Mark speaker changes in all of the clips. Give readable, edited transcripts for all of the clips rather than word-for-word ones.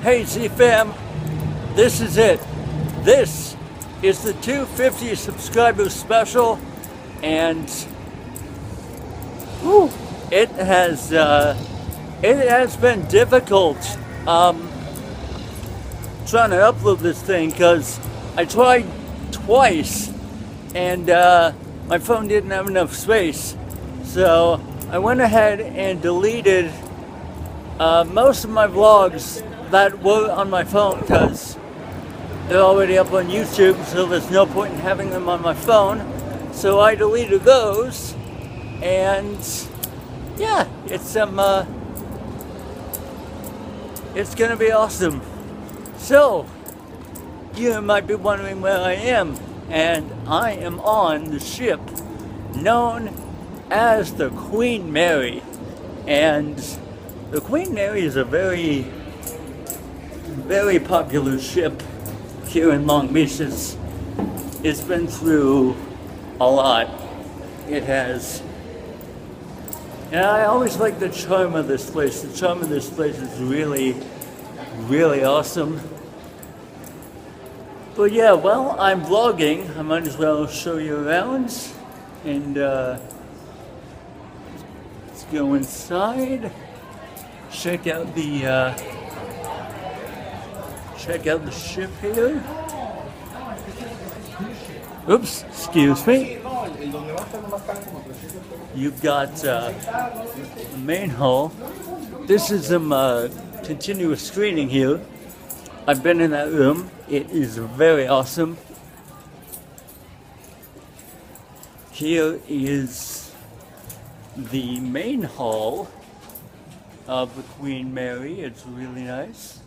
Speaker 1: Hey Z-Fam, this is it. This is the 250 subscriber special, and it has been difficult trying to upload this thing because I tried twice and my phone didn't have enough space, so I went ahead and deleted most of my vlogs that were on my phone because they're already up on YouTube, so there's no point in having them on my phone. So I deleted those, and yeah, it's gonna be awesome. So you might be wondering where I am, and I am on the ship known as the Queen Mary, and the Queen Mary is a very popular ship here in Long Beach. It's been through a lot. It has. And I always like the charm of this place. The charm of this place is really awesome. But yeah, well, I'm vlogging. I might as well show you around. And let's go inside. Check out the ship here. Oops, excuse me. You've got the main hull. This is some continuous screening here. I've been in that room. It is very awesome. Here is the main hull of the Queen Mary. It's really nice.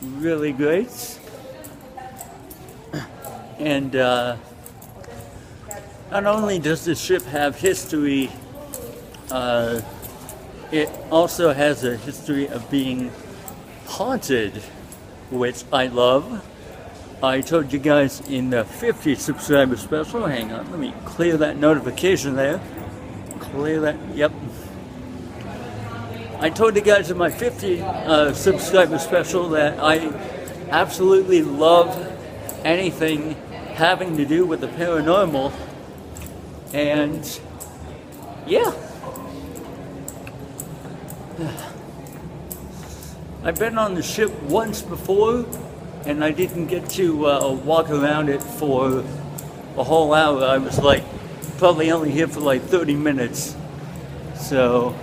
Speaker 1: Really great. And not only does the ship have history, it also has a history of being haunted, which I love. I told you guys in the 50 subscriber special, hang on, let me clear that notification there. Clear that, yep. I told you guys in my 50 subscriber special that I absolutely love anything having to do with the paranormal, and yeah. I've been on the ship once before, and I didn't get to walk around it for a whole hour. I was like probably only here for like 30 minutes. So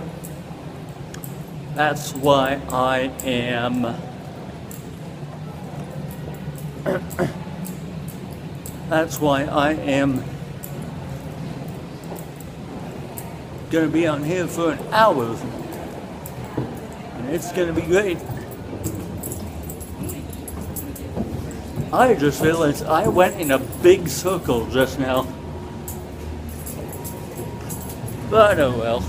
Speaker 1: that's why I am gonna be on here for an hour. And it's gonna be great. I just realized I went in a big circle just now. But oh well.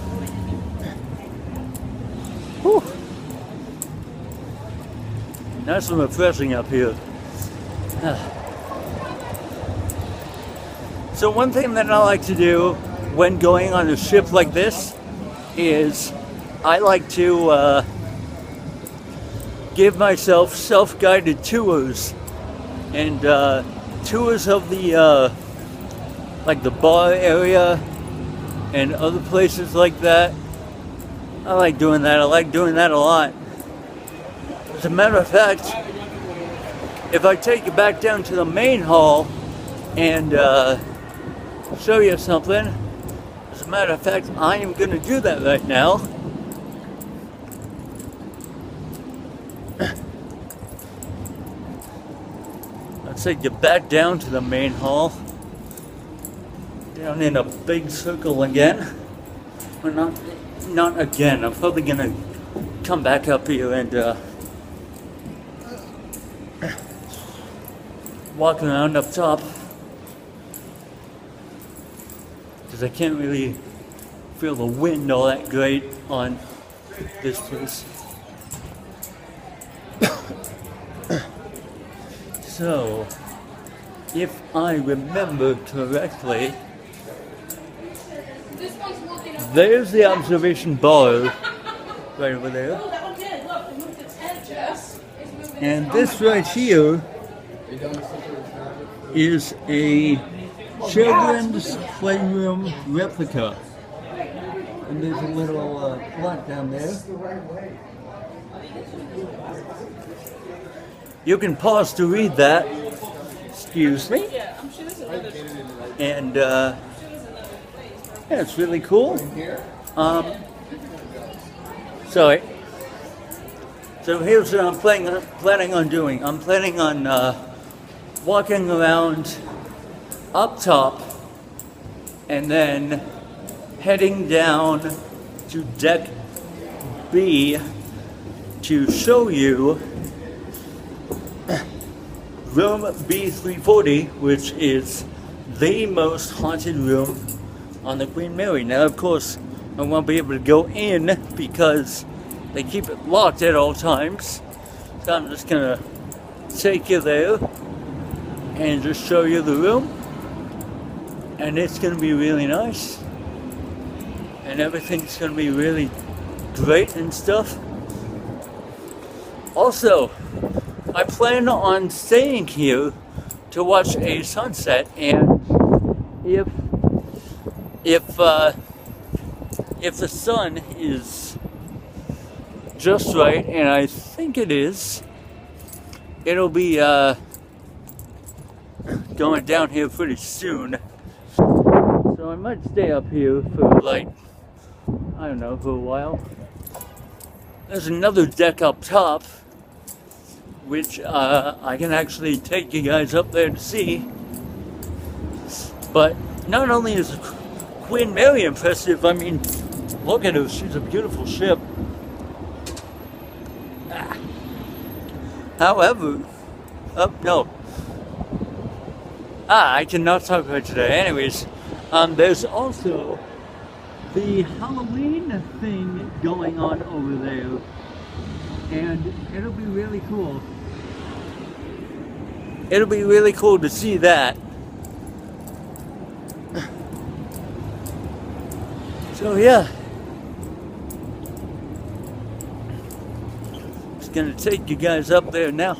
Speaker 1: Whew. Nice and refreshing up here. So one thing that I like to do when going on a ship like this is I like to give myself self-guided tours, and tours of the like the bar area and other places like that. I like doing that. I like doing that a lot. As a matter of fact, if I take you back down to the main hall and show you something, as a matter of fact, I am going to do that right now. Let's take you back down to the main hall. Down in a big circle again. Well, not again. I'm probably gonna come back up here and walk around up top, because I can't really feel the wind all that great on this place. So, if I remember correctly, there's the observation bar right over there. And this right here is a children's playroom replica. And there's a little plot down there. You can pause to read that. Excuse me. And yeah, it's really cool. Sorry. So here's what I'm planning on doing. I'm planning on walking around up top and then heading down to deck B to show you room B340, which is the most haunted room on the Queen Mary. Now, of course, I won't be able to go in because they keep it locked at all times. So I'm just gonna take you there and just show you the room. And it's gonna be really nice. And everything's gonna be really great and stuff. Also, I plan on staying here to watch a sunset, and if the sun is just right, and I think it is, it'll be going down here pretty soon. So I might stay up here for like, I don't know, for a while. There's another deck up top, which I can actually take you guys up there to see. But not only is Queen Mary impressive, I mean, look at her, she's a beautiful ship. However, I cannot talk about today. Anyways, there's also the Halloween thing going on over there, and it'll be really cool. It'll be really cool to see that. So yeah, just gonna take you guys up there now.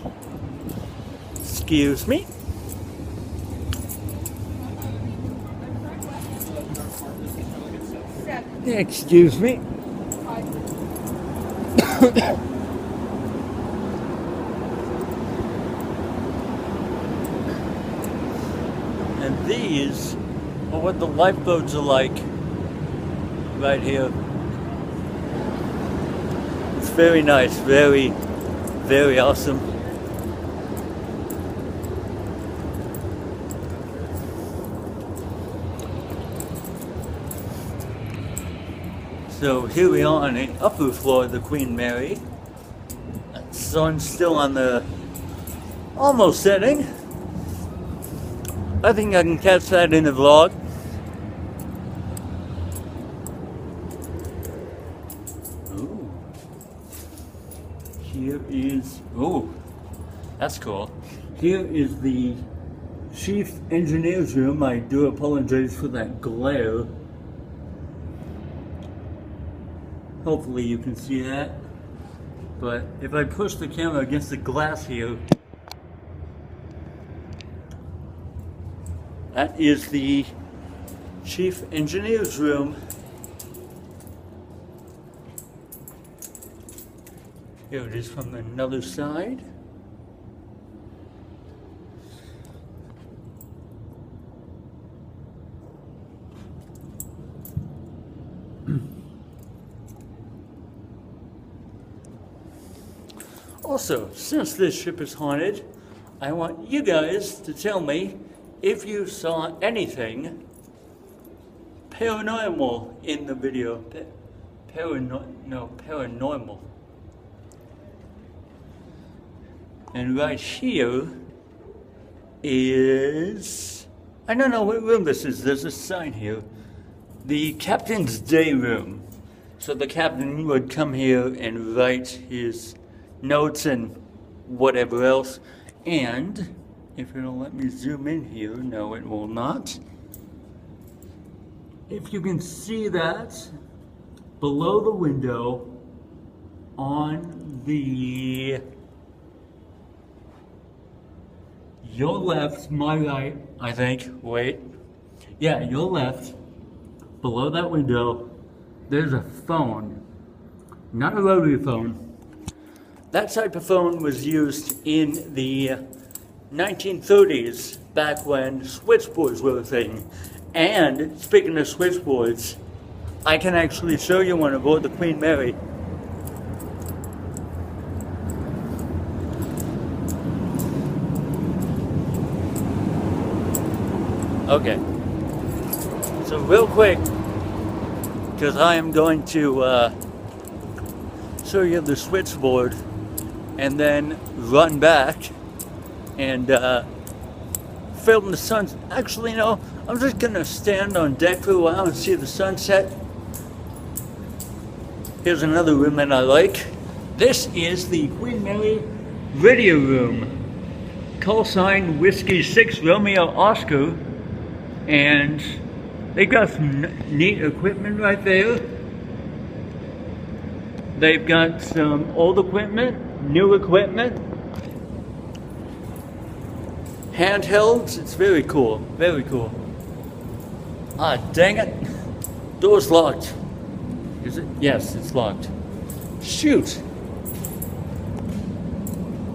Speaker 1: Excuse me. Excuse me. And these are what the lifeboats are like right here. It's very nice, very, very awesome. So here we are on the upper floor of the Queen Mary. The sun's still on the almost setting. I think I can catch that in the vlog. Ooh. Here is, oh, that's cool. Here is the chief engineer's room. I do apologize for that glare. Hopefully you can see that. But if I push the camera against the glass here, that is the chief engineer's room. Here it is from another side. Also, since this ship is haunted, I want you guys to tell me if you saw anything paranormal in the video. Paranormal. And right here is, I don't know what room this is, there's a sign here. The captain's day room. So the captain would come here and write his notes and whatever else. And if it'll let me zoom in here, no it will not. If you can see that, below the window on the your left, my right, I think. Wait. Yeah, your left. Below that window, there's a phone. Not a rotary phone. That type of phone was used in the 1930s, back when switchboards were a thing. And speaking of switchboards, I can actually show you one aboard the Queen Mary. Okay. So real quick, because I am going to show you the switchboard and then run back and film the sun. Actually, no, I'm just gonna stand on deck for a while and see the sunset. Here's another room that I like. This is the Queen Mary radio room. Call sign Whiskey 6 Romeo Oscar. And they've got some neat equipment right there. They've got some old equipment, new equipment, handhelds. It's very cool, very cool. Ah, dang it. Door's locked. Is it? Yes, it's locked. Shoot.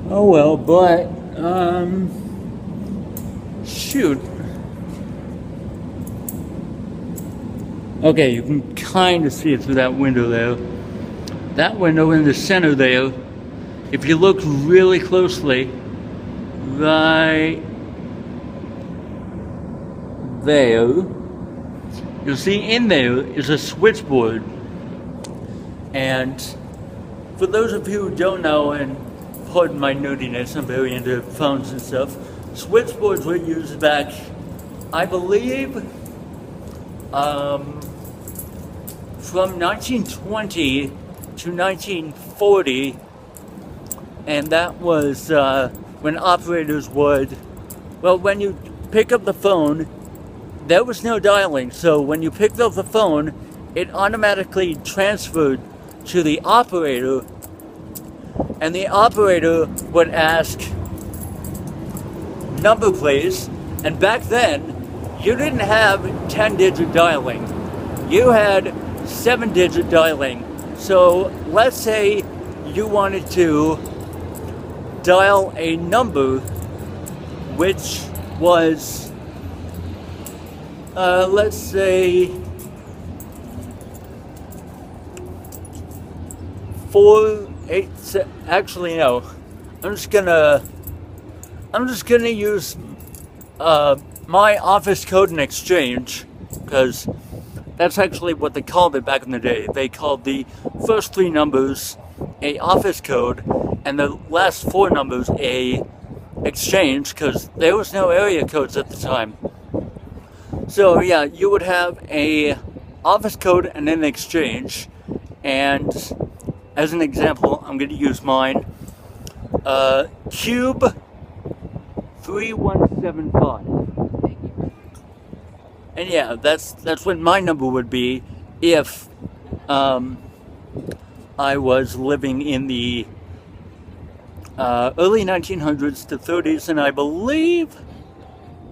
Speaker 1: Oh well, but, shoot. Okay, you can kind of see it through that window there. That window in the center there, if you look really closely, right there, you'll see in there is a switchboard. And for those of you who don't know, and pardon my nerdiness, I'm very into phones and stuff, switchboards were used back, I believe, from 1920 to 1940, and that was when operators would, well, when you pick up the phone, there was no dialing, so when you picked up the phone, it automatically transferred to the operator, and the operator would ask, number please, and back then, you didn't have 10-digit dialing. You had 7-digit dialing. So let's say you wanted to dial a number which was, let's say 487. Actually, no. I'm just gonna use my office code and exchange, because that's actually what they called it back in the day. They called the first 3 numbers a office code and the last 4 numbers a exchange, because there was no area codes at the time. So yeah, you would have a office code and an exchange, and as an example, I'm going to use mine, Cube 3175. And yeah, that's what my number would be if I was living in the early 1900s to 30s, and I believe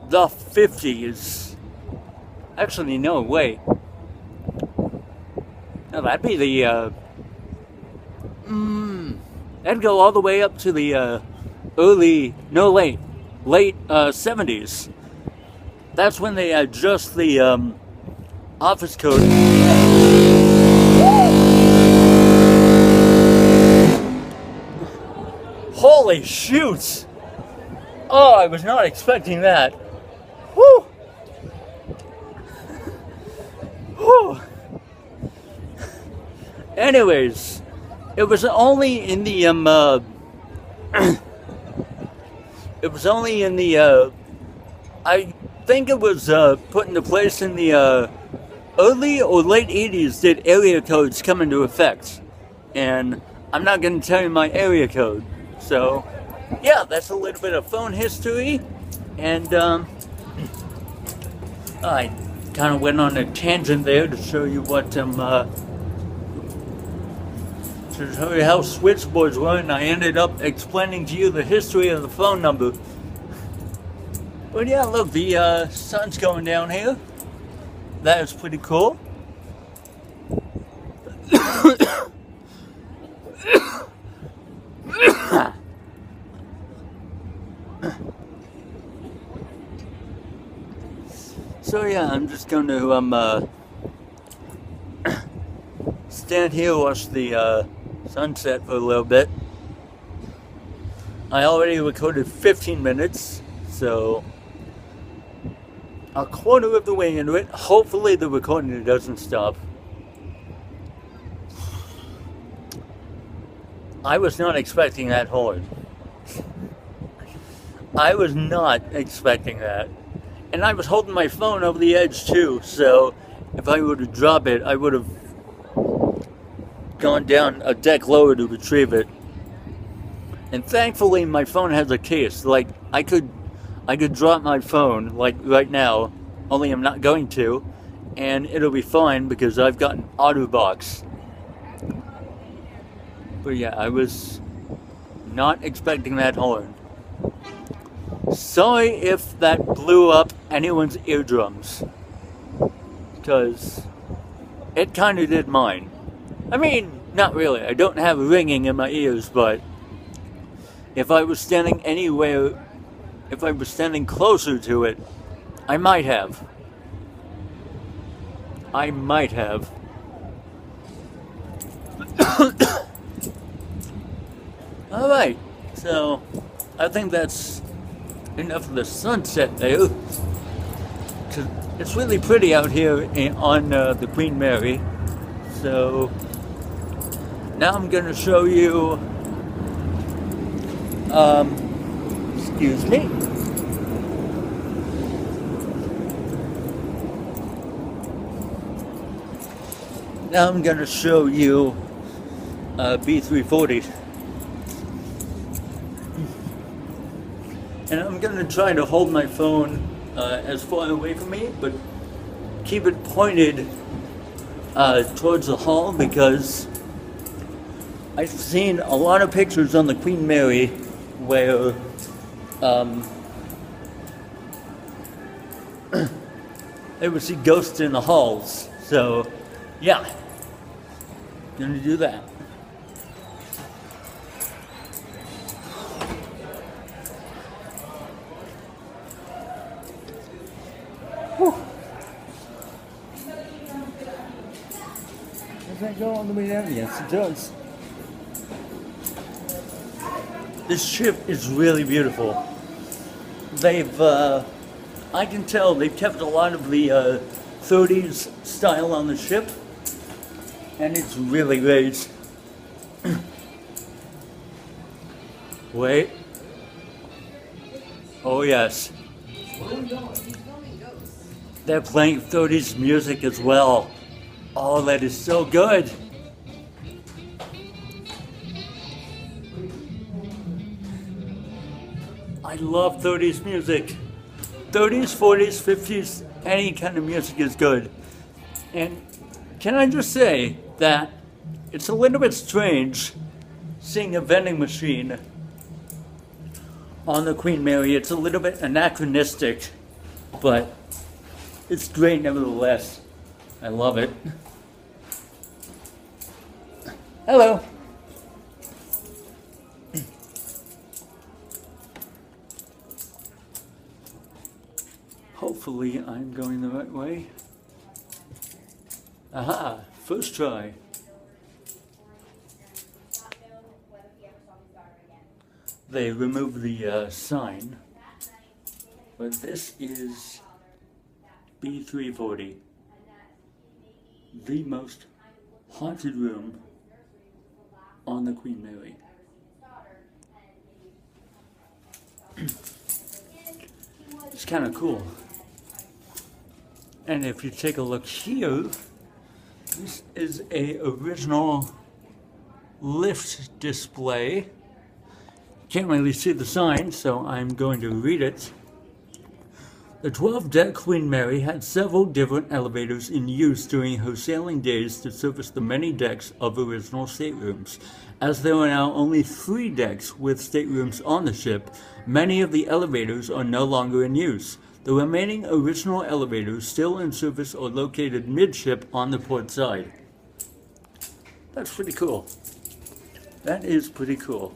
Speaker 1: the 50s. Actually, no, wait. No, that'd be the that'd go all the way up to the late 70s. That's when they adjust the office code. Holy shoots! Oh, I was not expecting that. Whew! Whew! Anyways, it was only in the it was only in the I think it was put into place in the early or late 80s did area codes come into effect. And I'm not going to tell you my area code. So, yeah, that's a little bit of phone history. And I kind of went on a tangent there to show you what to show you how switchboards work, and I ended up explaining to you the history of the phone number. But yeah, look, the sun's going down here. That is pretty cool. So yeah, I'm just going to stand here, watch the sunset for a little bit. I already recorded 15 minutes, so a quarter of the way into it. Hopefully the recording doesn't stop. I was not expecting that hard. I was not expecting that. And I was holding my phone over the edge too, so if I were to drop it, I would have gone down a deck lower to retrieve it. And thankfully my phone has a case. Like, I could drop my phone, like right now, only I'm not going to, and it'll be fine because I've got an OtterBox. But yeah, I was not expecting that horn. Sorry if that blew up anyone's eardrums, because it kind of did mine. I mean, not really. I don't have ringing in my ears, but if I was standing anywhere, if I was standing closer to it, I might have. I might have. Alright, so I think that's enough of the sunset there. It's really pretty out here on the Queen Mary. So now I'm going to show you, excuse me. Now I'm going to show you B340. And I'm going to try to hold my phone as far away from me, but keep it pointed towards the hall, because I've seen a lot of pictures on the Queen Mary where they would see ghosts in the halls. So, yeah, going to do that. Does that go all the way down? Yes, it does. This ship is really beautiful. They've, I can tell they've kept a lot of the 30s style on the ship, and it's really great. Wait. Oh yes. They're playing 30s music as well. Oh, that is so good. I love 30s music. 30s, 40s, 50s, any kind of music is good. And can I just say that it's a little bit strange seeing a vending machine on the Queen Mary. It's a little bit anachronistic, but it's great nevertheless. I love it. Hello. Hopefully I'm going the right way. Aha, first try. They removed the sign, but this is B340, the most haunted room on the Queen Mary. It's kind of cool. And if you take a look here, this is a original lift display. Can't really see the sign, so I'm going to read it. The 12-deck Queen Mary had several different elevators in use during her sailing days to service the many decks of original staterooms. As there are now only 3 decks with staterooms on the ship, many of the elevators are no longer in use. The remaining original elevators still in service are located midship on the port side. That's pretty cool. That is pretty cool.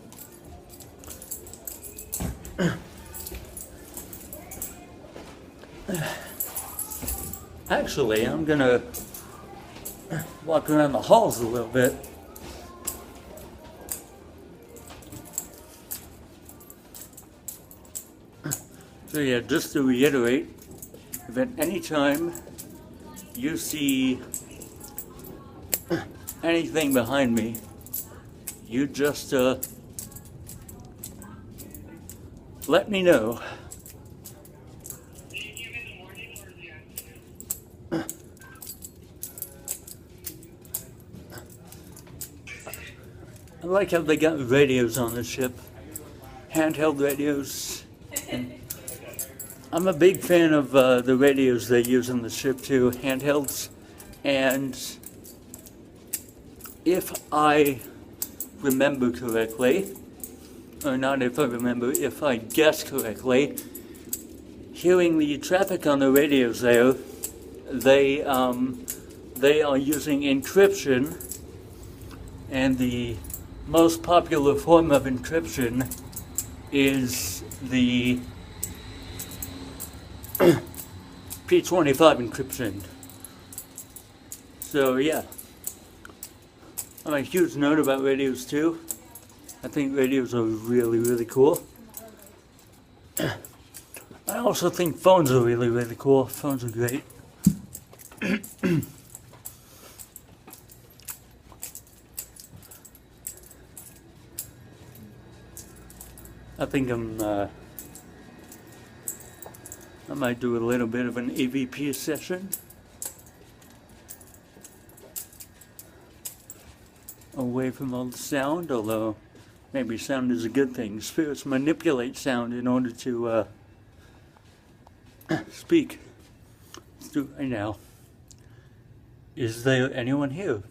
Speaker 1: Actually, I'm gonna walk around the halls a little bit. So yeah, just to reiterate, if at any time you see anything behind me, you just let me know. I like how they got radios on the ship, handheld radios. And I'm a big fan of the radios they use on the ship too, handhelds. And if I remember correctly, or not if I remember, if I guess correctly, hearing the traffic on the radios there, they are using encryption, and the most popular form of encryption is the P25 encryption. So yeah, I'm a huge nerd about radios too. I think radios are really, really cool. I also think phones are really, really cool. Phones are great. I think I might do a little bit of an AVP session. Away from all the sound, although maybe sound is a good thing. Spirits manipulate sound in order to speak. Let's do it right now. Is there anyone here?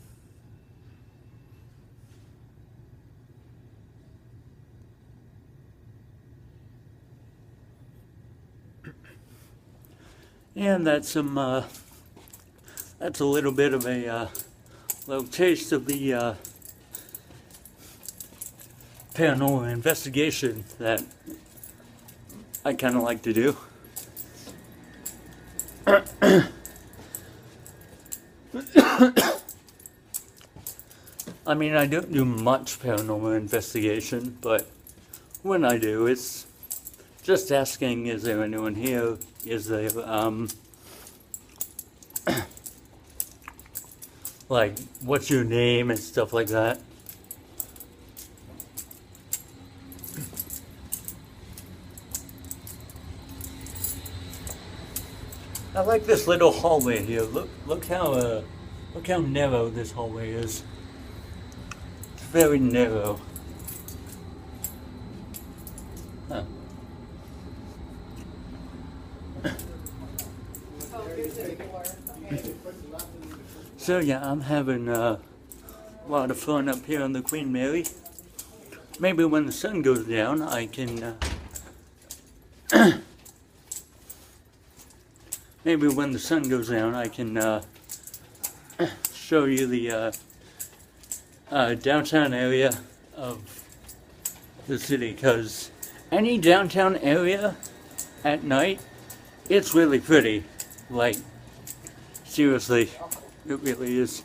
Speaker 1: And that's that's a little bit of a little taste of the paranormal investigation that I kind of like to do. I mean, I don't do much paranormal investigation, but when I do, it's just asking, is there anyone here? Is there, like, what's your name and stuff like that. I like this little hallway here. Look how narrow this hallway is. It's very narrow. Huh. So yeah, I'm having a lot of fun up here on the Queen Mary. Maybe when the sun goes down, I can maybe when the sun goes down, I can show you the downtown area of the city, because any downtown area at night, it's really pretty. Like, seriously, it really is.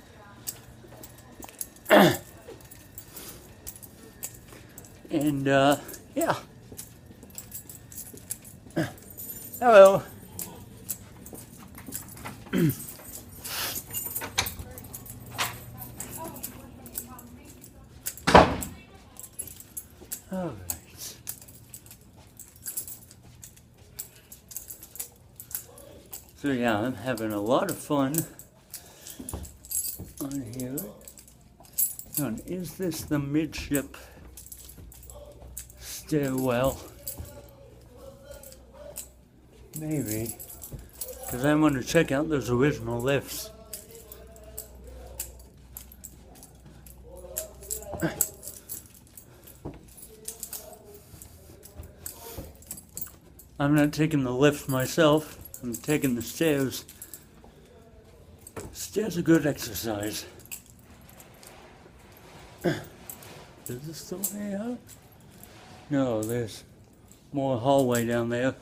Speaker 1: And yeah. Hello. All right. So yeah, I'm having a lot of fun on here. And is this the midship stairwell? Maybe. Because I want to check out those original lifts. I'm not taking the lift myself. I'm taking the stairs. Stairs are good exercise. Is this the way out? No, there's more hallway down there.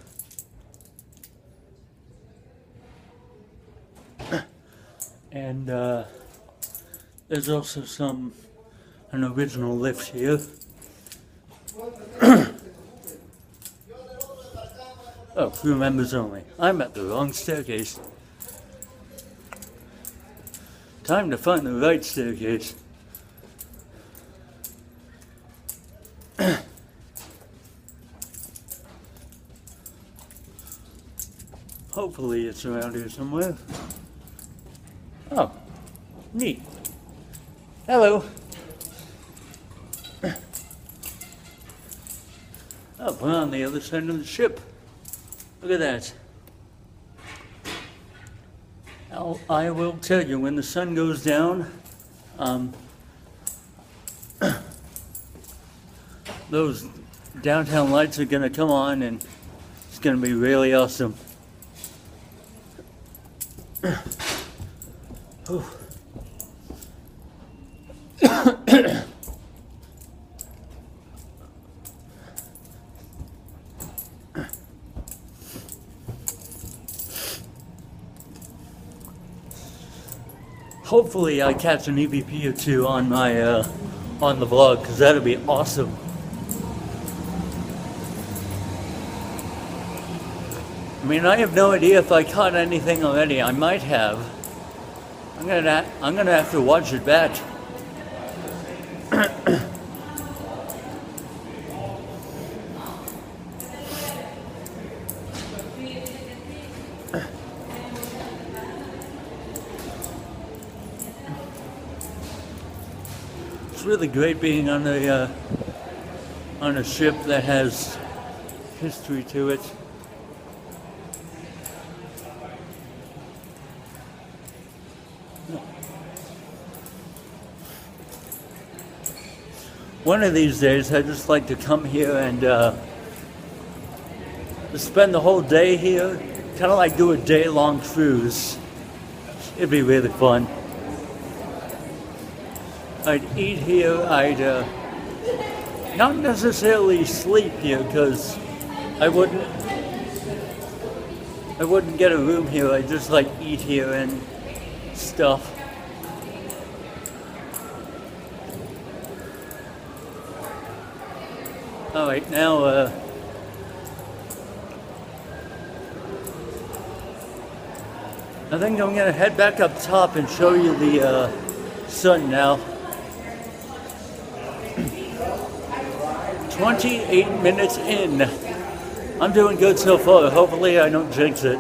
Speaker 1: And there's also an original lift here. Oh, crew members only. I'm at the wrong staircase. Time to find the right staircase. Hopefully it's around here somewhere. Oh, neat. Hello. Oh, we're on the other side of the ship. Look at that. I will tell you, when the sun goes down, those downtown lights are going to come on and it's going to be really awesome. Hopefully I catch an EVP or two on my on the vlog, because that'd be awesome. I mean, I have no idea if I caught anything already. I might have. I'm gonna have to watch it back. It's really great being on a ship that has history to it. One of these days, I'd just like to come here and spend the whole day here, kind of like do a day-long cruise. It'd be really fun. I'd eat here, I'd not necessarily sleep here, because I wouldn't get a room here. I'd just like eat here and stuff. Alright, now I think I'm gonna head back up top and show you the sun now. 28 minutes in. I'm doing good so far. Hopefully I don't jinx it.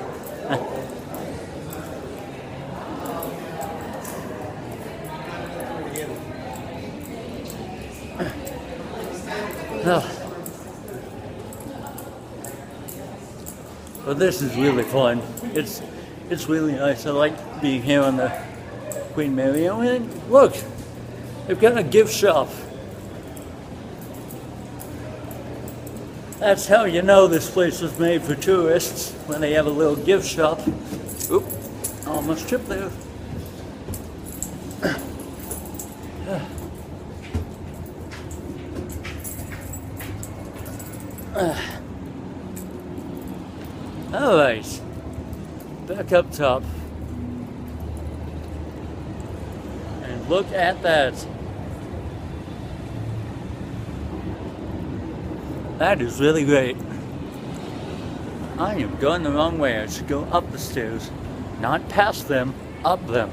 Speaker 1: But this is really fun. It's really nice. I like being here on the Queen Mary. And look, they've got a gift shop. That's how you know this place was made for tourists, when they have a little gift shop. Oop, almost tripped there. Alright, back up top. And look at that. That is really great. I am going the wrong way. I should go up the stairs. Not past them, up them.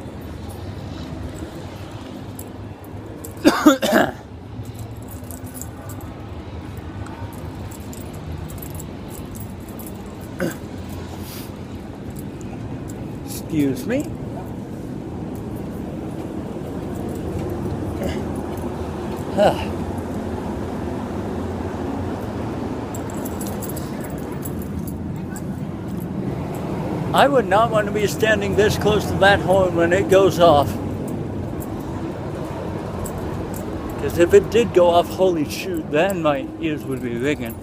Speaker 1: Excuse me. I would not want to be standing this close to that horn when it goes off. Because if it did go off, holy shoot, then my ears would be ringing.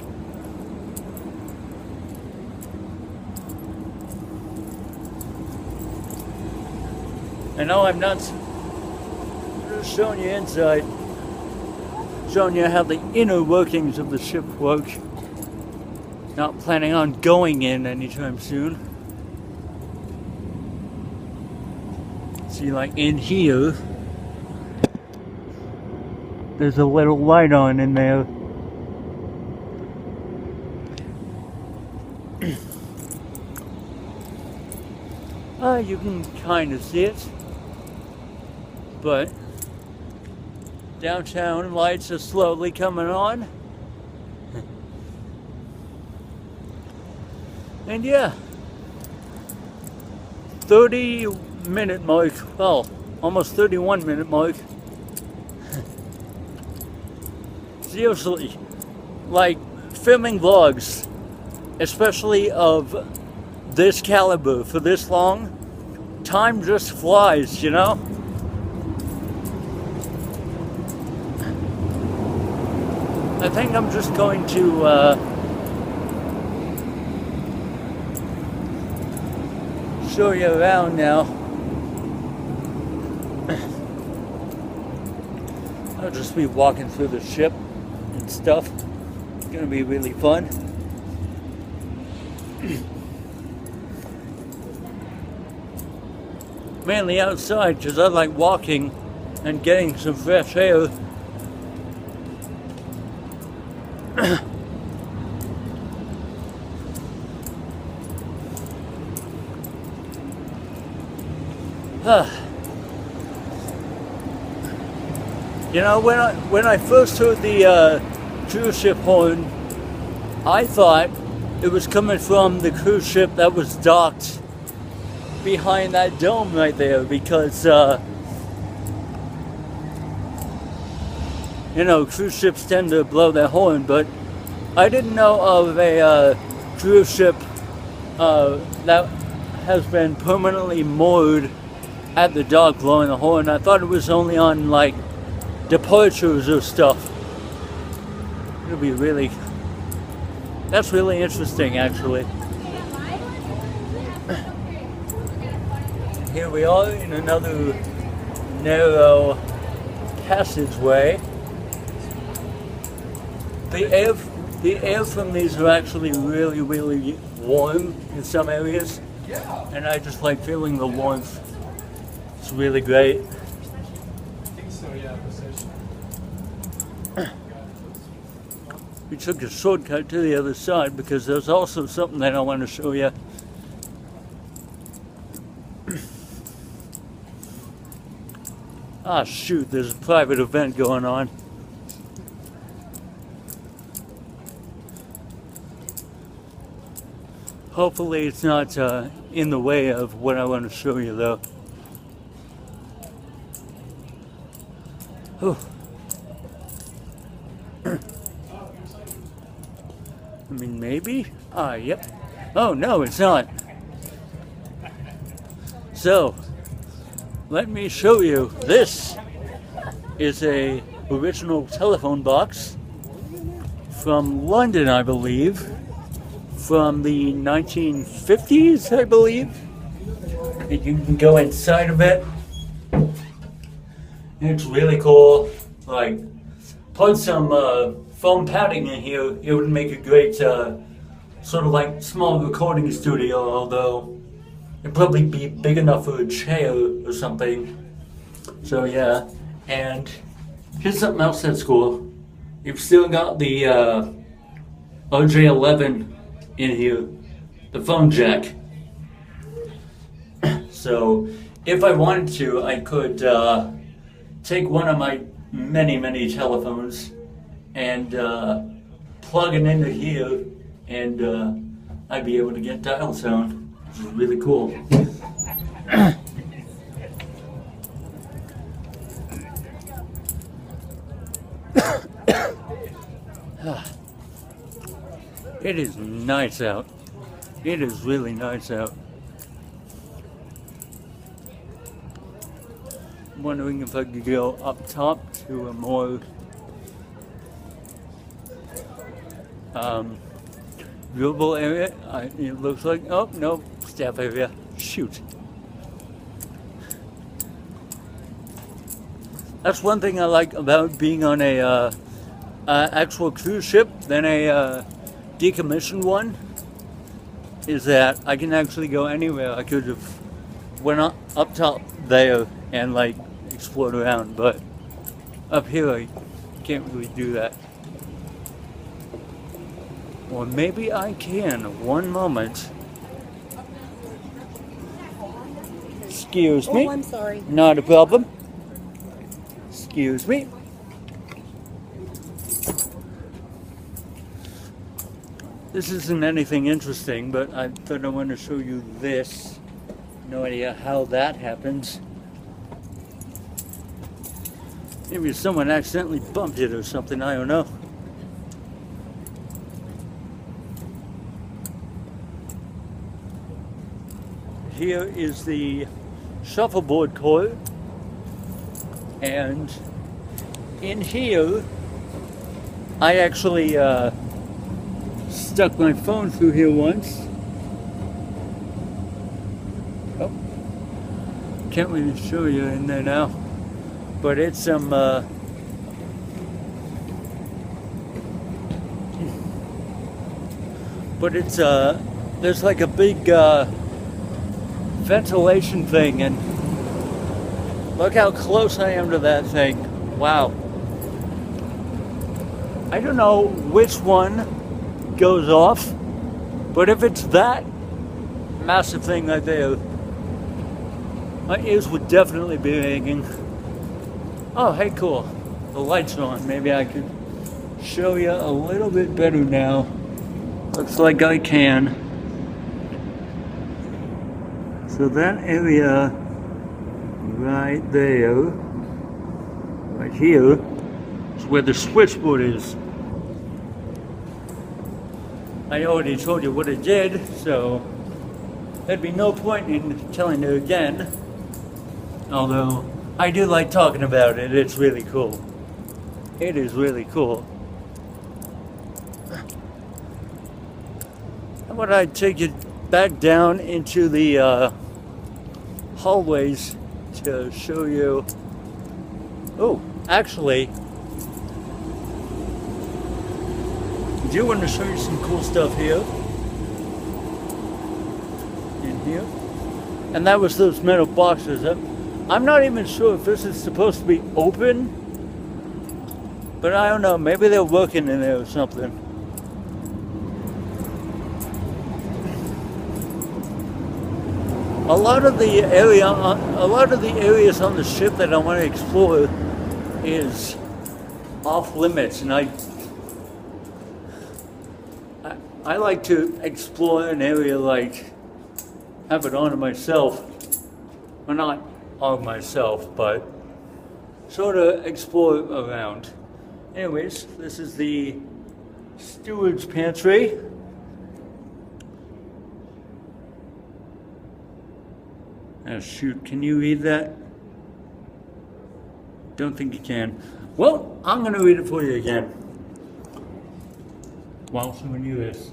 Speaker 1: I know I'm not just showing you inside, showing you how the inner workings of the ship work. Not planning on going in anytime soon. See, like in here, there's a little light on in there. You can kind of see it, but downtown lights are slowly coming on. And yeah, 30-minute mark, well, almost 31-minute mark. Seriously, like filming vlogs, especially of this caliber for this long, time just flies, you know? I think I'm just going to show you around now. I'll just be walking through the ship and stuff. It's gonna be really fun. Mainly outside because I like walking and getting some fresh air. You know, when I first heard the cruise ship horn, I thought it was coming from the cruise ship that was docked behind that dome right there, because you know, cruise ships tend to blow their horn, but I didn't know of a cruise ship that has been permanently moored at the dock blowing the horn. I thought it was only on like departures or stuff. It'll be really, that's really interesting actually. Here we are in another narrow passageway. The air from these are actually really, really warm in some areas, and I just like feeling the warmth. It's really great. We took a shortcut to the other side because there's also something that I want to show you. Ah, shoot, there's a private event going on. Hopefully it's not in the way of what I want to show you though. Oh. I mean, maybe? Ah, yep. Oh, no, it's not. So, let me show you. This is a original telephone box from London, I believe. From the 1950s, I believe. And you can go inside of it. It's really cool. Like, put some foam padding in here. It would make a great sort of like small recording studio, although it'd probably be big enough for a chair or something. So yeah, and here's something else that's cool. You've still got the RJ11 in here, the phone jack. So if I wanted to, I could take one of my many telephones and plug it into here, and I'd be able to get dial tone, which is really cool. It is nice out. It is really nice out. wondering if I could go up top to a more viewable area. It looks like, oh no, staff area. Shoot. That's one thing I like about being on a actual cruise ship than a decommissioned one, is that I can actually go anywhere. I could have went up top there and like explored around, but up here I can't really do that. Or maybe I can. One moment. Excuse me.
Speaker 2: Oh, I'm sorry.
Speaker 1: Not a problem. Excuse me. This isn't anything interesting, but I thought I wanted to show you this. No idea how that happens. Maybe someone accidentally bumped it or something, I don't know. Here is the shuffleboard coil, and in here I actually stuck my phone through here once. Oh, can't really show you in there now, but it's some there's like a big ventilation thing, and look how close I am to that thing. Wow. I don't know which one goes off, but if it's that massive thing right there, my ears would definitely be ringing. Oh, hey, cool. The light's on. Maybe I could show you a little bit better now. Looks like I can. So that area right there, right here, is where the switchboard is. I already told you what it did, so there'd be no point in telling you again. Although, I do like talking about it. It's really cool. It is really cool. How about I take you back down into the hallways to show you. Oh, actually, I do want to show you some cool stuff here. In here. And that was those metal boxes. I'm not even sure if this is supposed to be open, but I don't know, maybe they're working in there or something. A lot of the areas on the ship that I want to explore is off limits, and I like to explore an area, like have it on myself. Well, not on myself, but sort of explore around. Anyways, this is the steward's pantry. Oh shoot, can you read that? Don't think you can. Well, I'm gonna read it for you again while showing you this.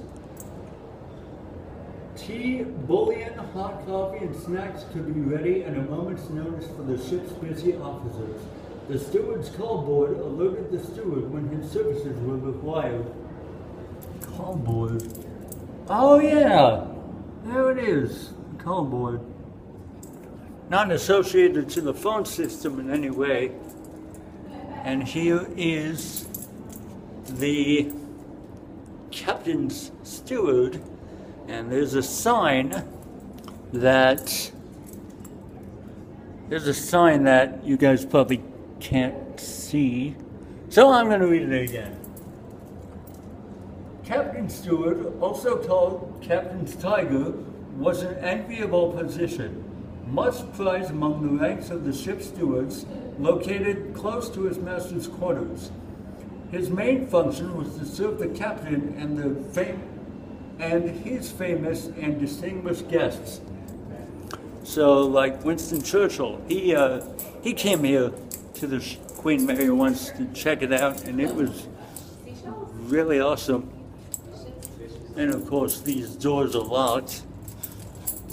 Speaker 1: Tea, bouillon, hot coffee, and snacks could be ready at a moment's notice for the ship's busy officers. The steward's call board alerted the steward when his services were required. Call board. Oh yeah, there it is. The call board. Not associated to the phone system in any way. And here is the captain's steward, and there's a sign that you guys probably can't see, so I'm going to read it again. Captain Steward, also called Captain's Tiger, was an enviable position, much prized among the ranks of the ship's stewards, located close to his master's quarters. His main function was to serve the captain and his famous and distinguished guests. So, like Winston Churchill, he he came here to the Queen Mary once to check it out, and it was really awesome. And of course, these doors are locked.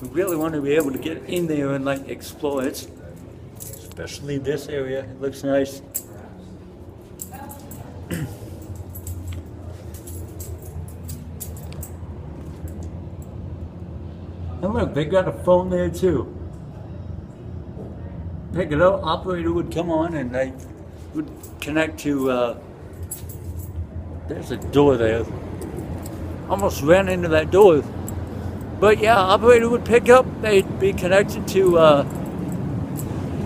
Speaker 1: We really want to be able to get in there and like explore it, especially this area. It looks nice. And look, they got a phone there too. Pick it up, operator would come on and they would connect to, there's a door there. Almost ran into that door. But yeah, operator would pick up, they'd be connected to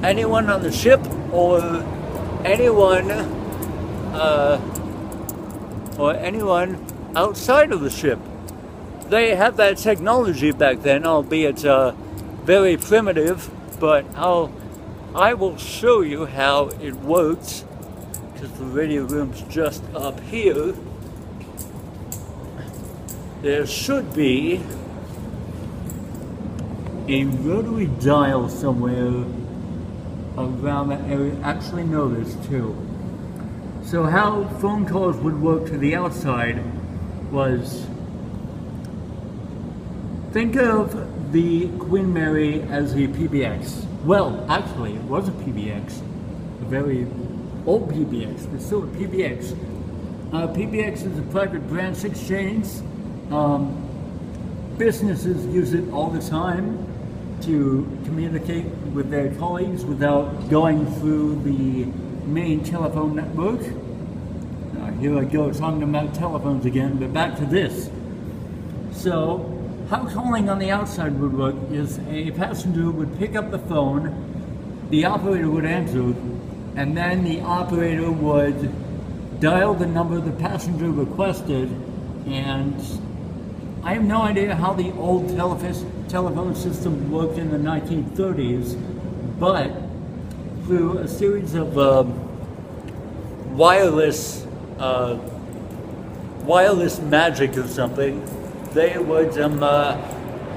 Speaker 1: anyone on the ship or anyone outside of the ship. They had that technology back then, albeit very primitive, but I will show you how it works, because the radio room's just up here. There should be a rotary dial somewhere around that area. Actually, no, there's two. So how phone calls would work to the outside was, think of the Queen Mary as a PBX. Well, actually, it was a PBX, a very old PBX, but still a PBX. PBX is a private branch exchange. Businesses use it all the time to communicate with their colleagues without going through the main telephone network. Here I go talking about telephones again, but back to this. So, how calling on the outside would work is a passenger would pick up the phone, the operator would answer, and then the operator would dial the number the passenger requested, and I have no idea how the old telephone system worked in the 1930s, but through a series of wireless magic or something, they would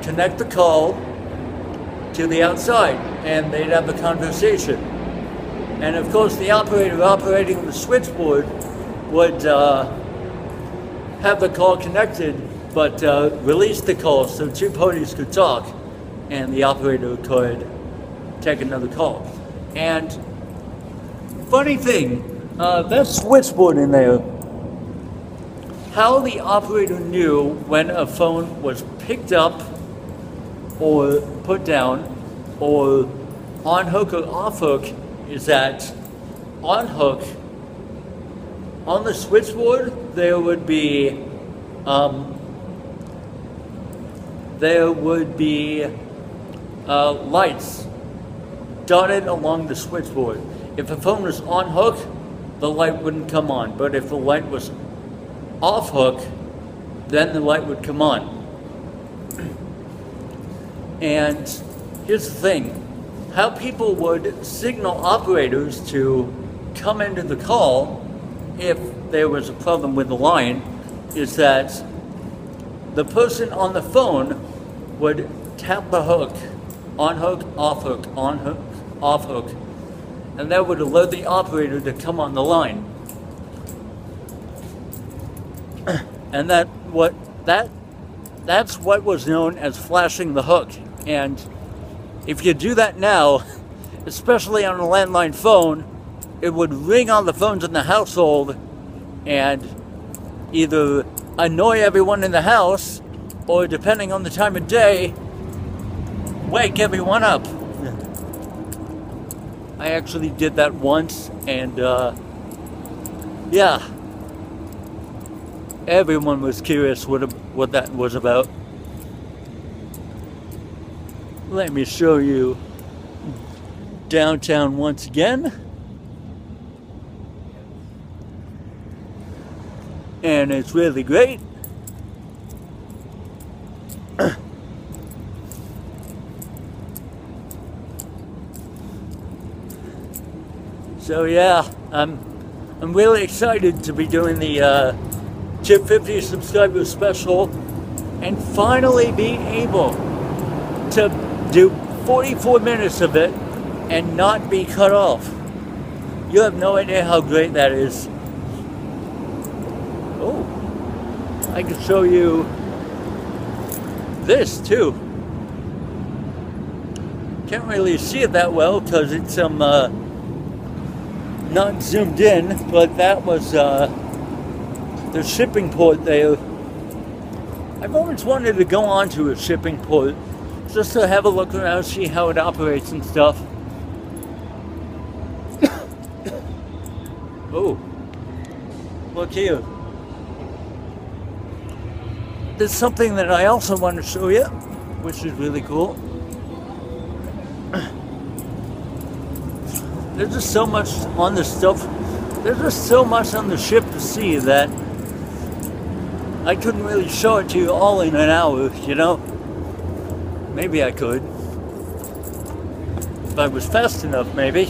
Speaker 1: connect the call to the outside, and they'd have a conversation. And of course, the operator operating the switchboard would have the call connected, but release the call so two parties could talk, and the operator could take another call. And funny thing, that switchboard in there, how the operator knew when a phone was picked up or put down or on hook or off hook is that on hook, on the switchboard, there would be lights dotted along the switchboard. If a phone was on hook, the light wouldn't come on, but if the light was off hook, then the light would come on. And here's the thing, how people would signal operators to come into the call if there was a problem with the line is that the person on the phone would tap the hook, on hook, off hook, on hook, off hook, and that would alert the operator to come on the line. And that's what was known as flashing the hook. And if you do that now, especially on a landline phone, it would ring on the phones in the household and either annoy everyone in the house or, depending on the time of day, wake everyone up. I actually did that once, and yeah, everyone was curious what that was about. Let me show you downtown once again. And it's really great. So yeah, I'm really excited to be doing the Chip 50 subscriber special and finally being able to do 44 minutes of it and not be cut off. You have no idea how great that is. Oh, I can show you this too. Can't really see it that well because it's not zoomed in, but that was the shipping port there. I've always wanted to go onto a shipping port just to have a look around, see how it operates and stuff. Oh, look here. There's something that I also want to show you, which is really cool. There's just so much on this stuff. There's just so much on the ship to see that I couldn't really show it to you all in an hour, you know? Maybe I could. If I was fast enough, maybe.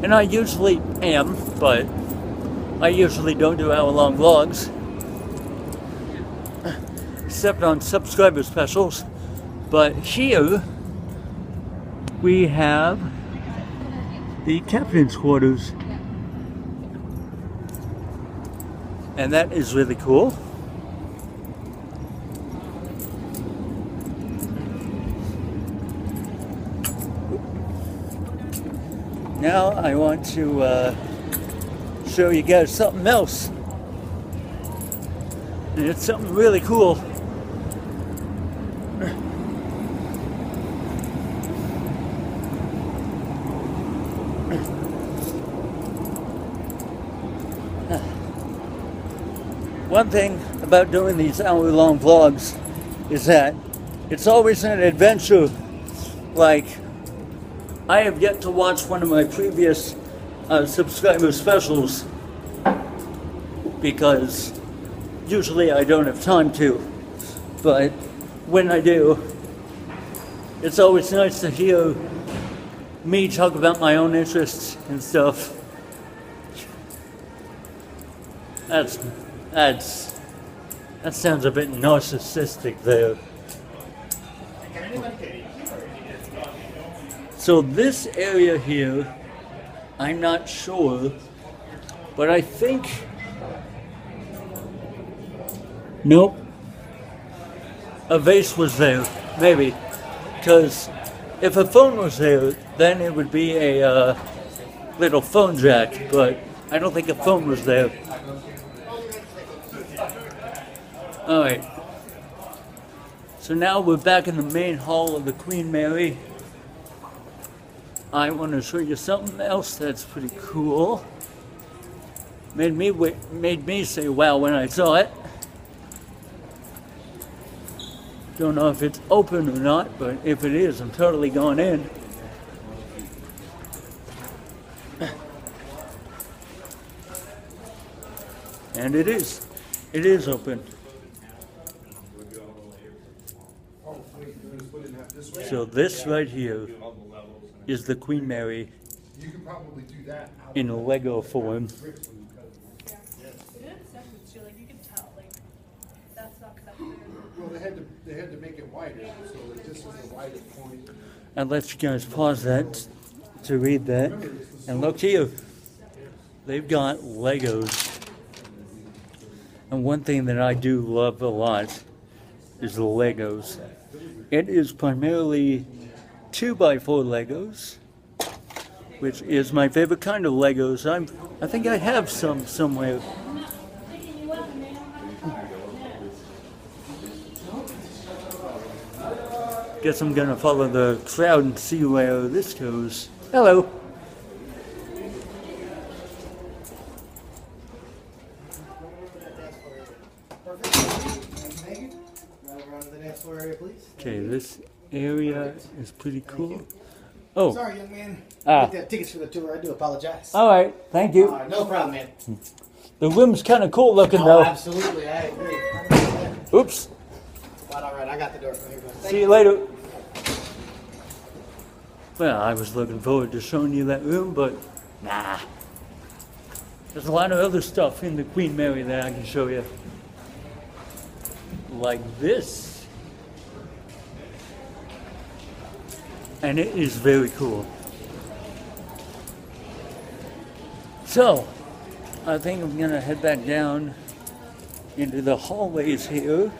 Speaker 1: And I usually am, but I usually don't do hour-long vlogs. Except on subscriber specials. But here we have the captain's quarters. And that is really cool. Now I want to show you guys something else. And it's something really cool. One thing about doing these hour-long vlogs is that it's always an adventure. Like, I have yet to watch one of my previous subscriber specials because usually I don't have time to, but when I do, it's always nice to hear me talk about my own interests and stuff. That sounds a bit narcissistic there. So this area here, I'm not sure, but I think, nope, a vase was there, maybe, because if a phone was there, then it would be a little phone jack, but I don't think a phone was there. Alright, so now we're back in the main hall of the Queen Mary. I want to show you something else that's pretty cool. Made me say wow when I saw it. Don't know if it's open or not, but if it is, I'm totally going in. And it is open. So this right here is the Queen Mary in Lego form.
Speaker 2: Well, they had to make it wider, so that this is the wider point.
Speaker 1: I'll let you guys pause that to read that. And look here, they've got Legos. And one thing that I do love a lot is the Legos. It is primarily 2x4 Legos, which is my favorite kind of Legos. I think I have some somewhere. Guess I'm gonna follow the crowd and see where this goes. Hello. Okay, this area is pretty cool. Oh.
Speaker 3: Sorry, young man. I get tickets for the tour. I do apologize.
Speaker 1: All right, thank you.
Speaker 3: No problem, man.
Speaker 1: The room's kind of cool looking, though.
Speaker 3: Absolutely, I agree.
Speaker 1: Oops.
Speaker 3: But all right, I got the door from here.
Speaker 1: See you later. Well, I was looking forward to showing you that room, but nah. There's a lot of other stuff in the Queen Mary that I can show you. Like this. And it is very cool. So, I think I'm gonna head back down into the hallways here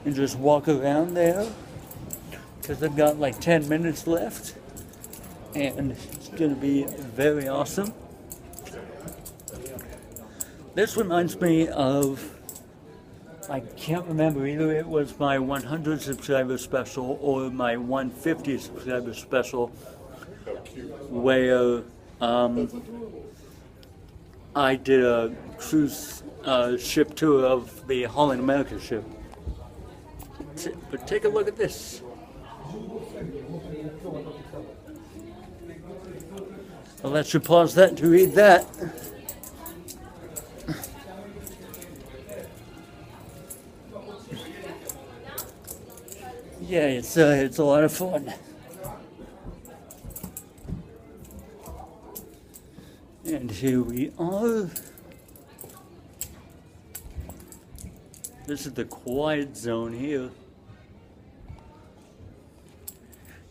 Speaker 1: and just walk around there because I've got like 10 minutes left and it's gonna be very awesome. This reminds me of, I can't remember, either it was my 100 subscriber special or my 150 subscriber special where I did a cruise ship tour of the Holland America ship. But take a look at this. I'll let you pause that to read that. Yeah, it's a lot of fun. And here we are. This is the quiet zone here.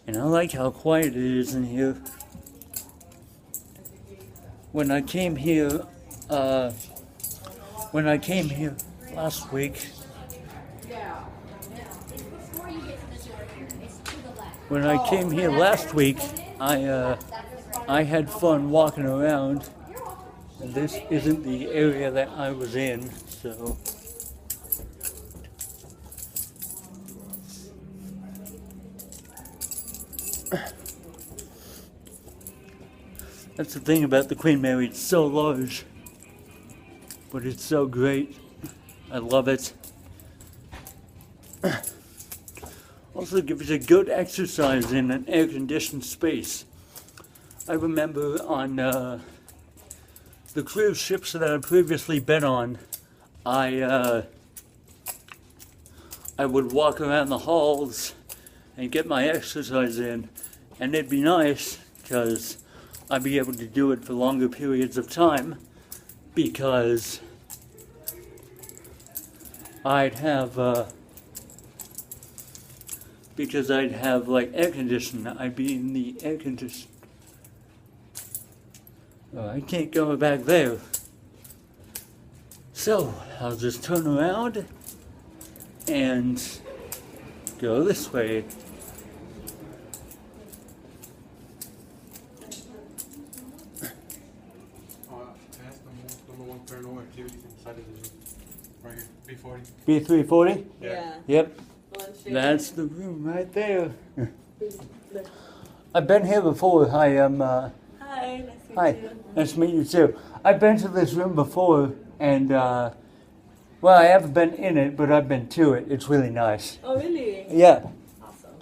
Speaker 1: And I like how quiet it is in here. When I came here last week, I had fun walking around. And this isn't the area that I was in, so. That's the thing about the Queen Mary, it's so large, but it's so great. I love it. Also gives you good exercise in an air-conditioned space. I remember on the cruise ships that I've previously been on, I would walk around the halls and get my exercise in, and it'd be nice because I'd be able to do it for longer periods of time because I'd have like air conditioning. I'd be in the air conditioning. Oh, I can't go back there. So I'll just turn around and go this way.
Speaker 2: That's number one paranormal activity inside of the room. Right here, 340.
Speaker 1: B340?
Speaker 4: Yeah.
Speaker 1: Yep.
Speaker 4: Well,
Speaker 1: That's the room right there. I've been here before. Hi,
Speaker 4: Hi, nice to meet
Speaker 1: hi.
Speaker 4: you.
Speaker 1: Nice to meet you too. I've been to this room before, and well, I haven't been in it, but I've been to it. It's really nice.
Speaker 4: Oh, really?
Speaker 1: Yeah.
Speaker 4: Awesome.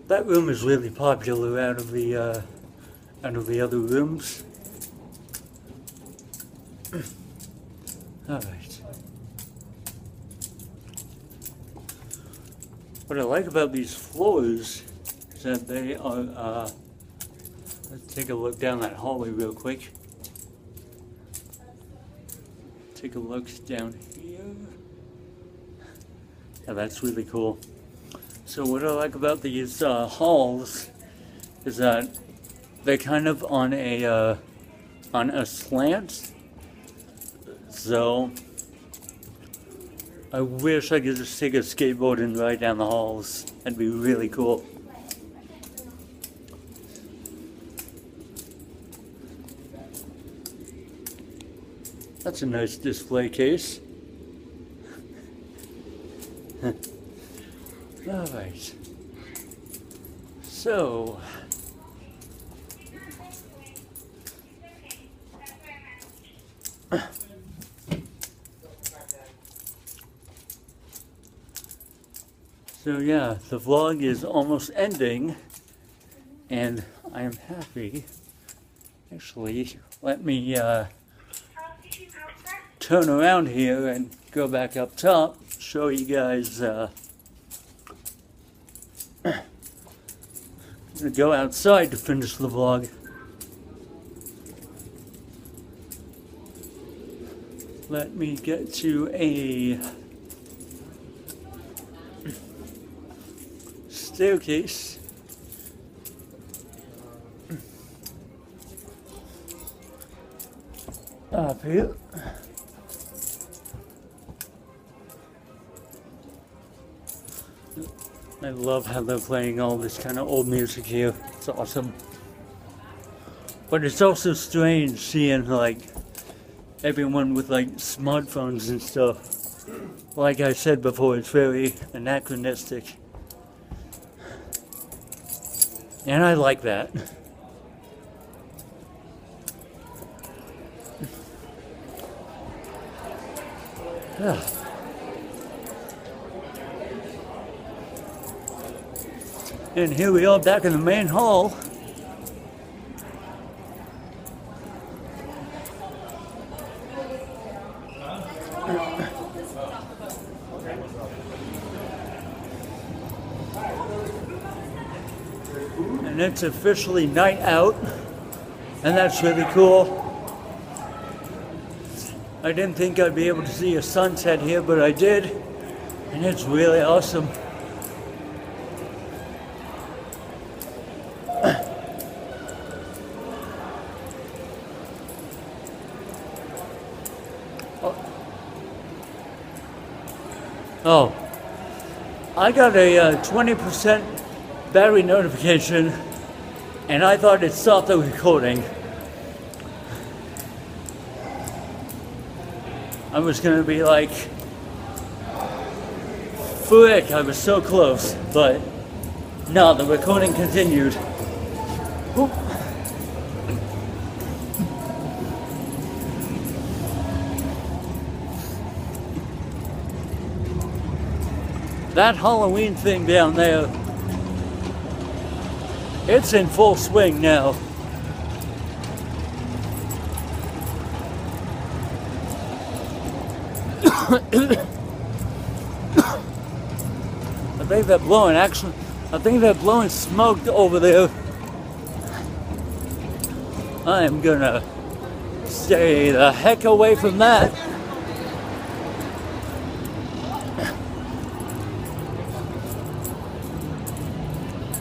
Speaker 1: That room is really popular out of the other rooms. All right. What I like about these floors is that they are, let's take a look down that hallway real quick. Take a look down here. Yeah, that's really cool. So what I like about these halls is that they're kind of on a slant. So I wish I could just take a skateboard and ride down the halls. That'd be really cool. That's a nice display case. Alright. So yeah, the vlog is almost ending, and I am happy. Actually, let me turn around here and go back up top, show you guys. I'm gonna go outside to finish the vlog. Let me get to a staircase Up here. I love how they're playing all this kind of old music here. It's awesome. But it's also strange seeing like everyone with like smartphones and stuff. Like I said before, it's very anachronistic. And I like that. Yeah. And here we are back in the main hall. And it's officially night out, and that's really cool. I didn't think I'd be able to see a sunset here, but I did, and it's really awesome. Oh, I got a 20% battery notification, and I thought it stopped the recording. I was gonna be like, frick, I was so close, but no, the recording continued. Oop. That Halloween thing down there, it's in full swing now. I think they're blowing smoke over there. I am gonna stay the heck away from that.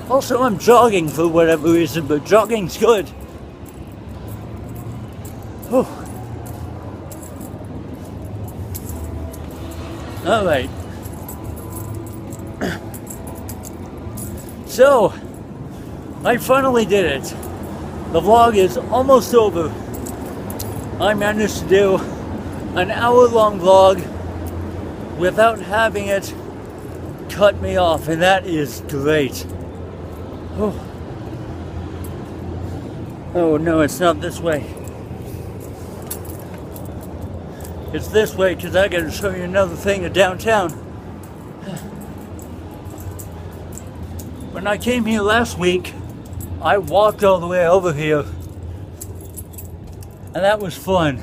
Speaker 1: Also, I'm jogging for whatever reason, but jogging's good. Whew. Alright. So, I finally did it. The vlog is almost over. I managed to do an hour-long vlog without having it cut me off, and that is great. Oh no, it's not this way. It's this way because I gotta show you another thing of downtown. When I came here last week, I walked all the way over here. And that was fun.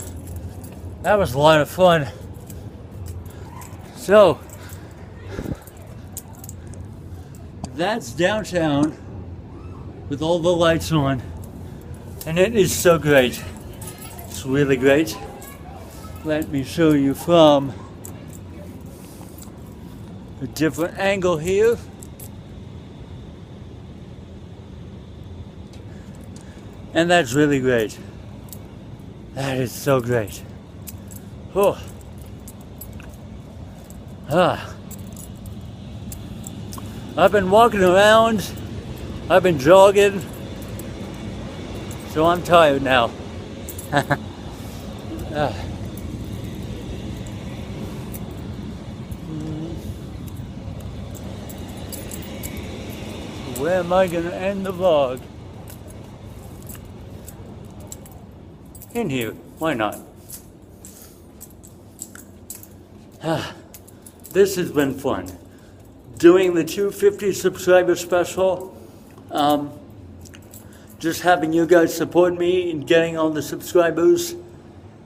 Speaker 1: That was a lot of fun. So, that's downtown with all the lights on. And it is so great. It's really great. Let me show you from a different angle here. And that's really great. That is so great. Oh. I've been walking around. I've been jogging. So I'm tired now. Where am I going to end the vlog? In here. Why not? This has been fun. Doing the 250 subscriber special. Just having you guys support me in getting all the subscribers.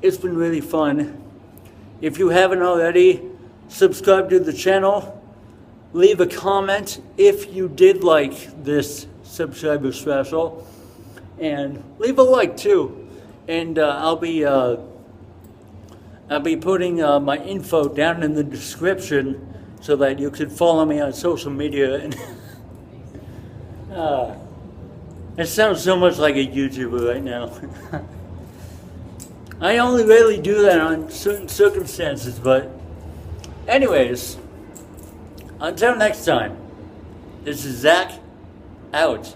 Speaker 1: It's been really fun. If you haven't already, subscribe to the channel. Leave a comment if you did like this subscriber special. And leave a like too. And I'll be putting my info down in the description so that you can follow me on social media. And it sounds so much like a YouTuber right now. I only really do that on certain circumstances, but anyways, until next time, this is Zach, out.